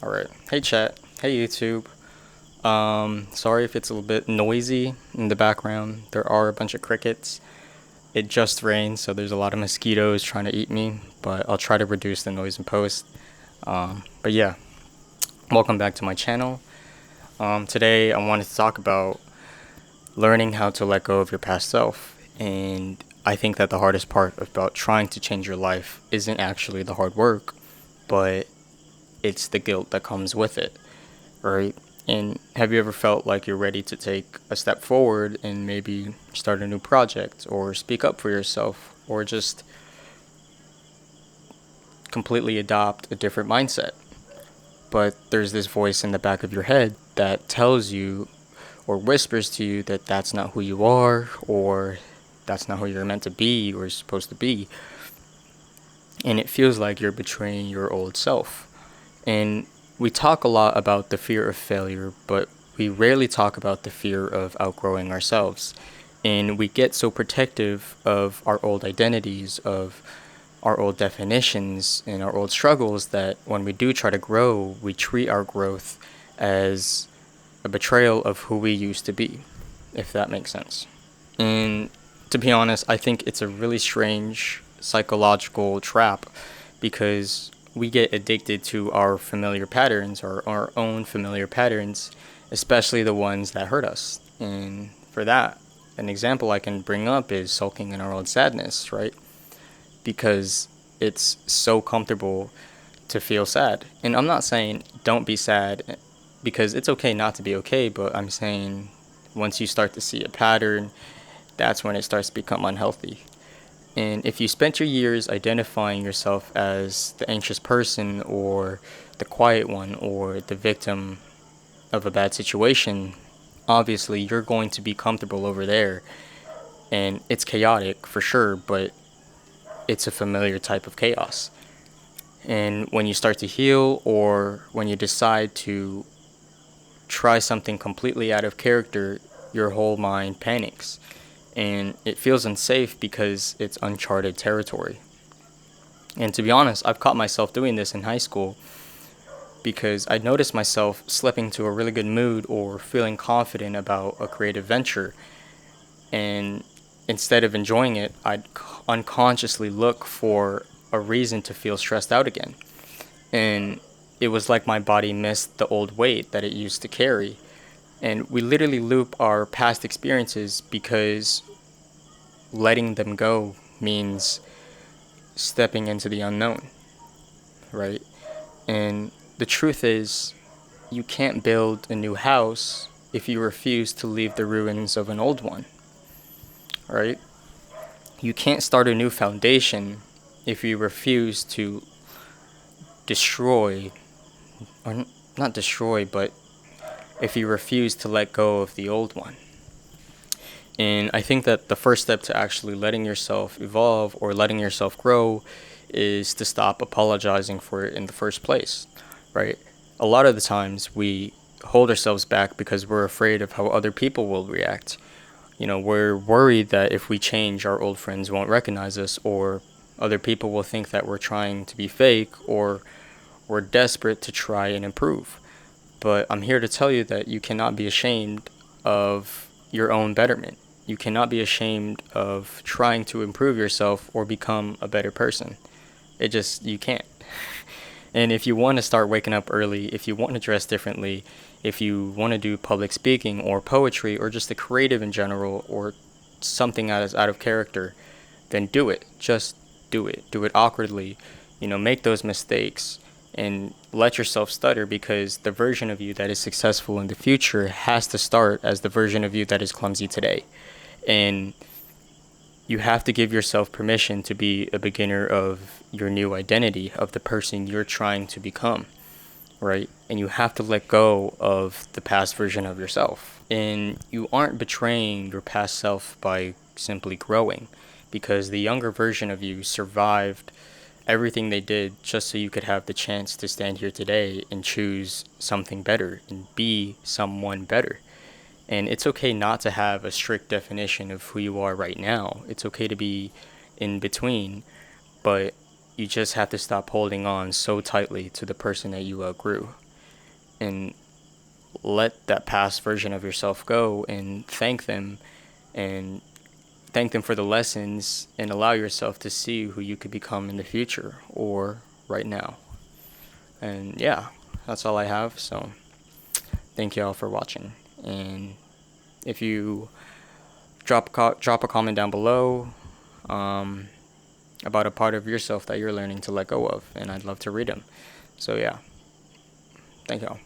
All right. Hey chat. Hey YouTube. Sorry if it's a little bit noisy in the background. There are a bunch of crickets. It just rained, so there's a lot of mosquitoes trying to eat me, but I'll try to reduce the noise in post. But yeah, welcome back to my channel. Today I wanted to talk about learning how to let go of your past self. And I think that the hardest part about trying to change your life isn't actually the hard work, but it's the guilt that comes with it, right? And have you ever felt like you're ready to take a step forward and maybe start a new project or speak up for yourself or just completely adopt a different mindset? But there's this voice in the back of your head that tells you or whispers to you that that's not who you are, or that's not who you're meant to be or supposed to be. And it feels like you're betraying your old self. And we talk a lot about the fear of failure, but we rarely talk about the fear of outgrowing ourselves. And we get so protective of our old identities, of our old definitions, and our old struggles that when we do try to grow, we treat our growth as a betrayal of who we used to be, if that makes sense. And to be honest, I think it's a really strange psychological trap because we get addicted to our familiar patterns or our own familiar patterns, especially the ones that hurt us. And for that, an example I can bring up is sulking in our own sadness, right? Because it's so comfortable to feel sad. And I'm not saying don't be sad because it's okay not to be okay, but I'm saying once you start to see a pattern, that's when it starts to become unhealthy. And if you spent your years identifying yourself as the anxious person or the quiet one or the victim of a bad situation, obviously you're going to be comfortable over there. And it's chaotic for sure, but it's a familiar type of chaos. And when you start to heal or when you decide to try something completely out of character, your whole mind panics. And it feels unsafe because it's uncharted territory. And to be honest, I've caught myself doing this in high school because I noticed myself slipping to a really good mood or feeling confident about a creative venture. And instead of enjoying it, I'd unconsciously look for a reason to feel stressed out again. And it was like my body missed the old weight that it used to carry. And we literally loop our past experiences because letting them go means stepping into the unknown, right? And the truth is, you can't build a new house if you refuse to leave the ruins of an old one, right? You can't start a new foundation if you refuse to destroy, or not destroy, but if you refuse to let go of the old one. And I think that the first step to actually letting yourself evolve or letting yourself grow is to stop apologizing for it in the first place, right? A lot of the times we hold ourselves back because we're afraid of how other people will react. We're worried that if we change, our old friends won't recognize us, or other people will think that we're trying to be fake, or we're desperate to try and improve. But I'm here to tell you that you cannot be ashamed of your own betterment. You cannot be ashamed of trying to improve yourself or become a better person. You can't. And if you want to start waking up early, if you want to dress differently, if you want to do public speaking or poetry or just the creative in general or something out of character, then do it. Just do it. Do it awkwardly. Make those mistakes and let yourself stutter because the version of you that is successful in the future has to start as the version of you that is clumsy today. And you have to give yourself permission to be a beginner of your new identity, of the person you're trying to become, right? And you have to let go of the past version of yourself. And you aren't betraying your past self by simply growing, because the younger version of you survived everything they did just so you could have the chance to stand here today and choose something better and be someone better. And it's okay not to have a strict definition of who you are right now. It's okay to be in between, but you just have to stop holding on so tightly to the person that you outgrew. and let that past version of yourself go and and thank them for the lessons, and allow yourself to see who you could become in the future or right now. And yeah, that's all I have. So thank you all for watching. And if you drop a comment down below, um, about a part of yourself that you're learning to let go of, and I'd love to read them. So yeah, thank you all.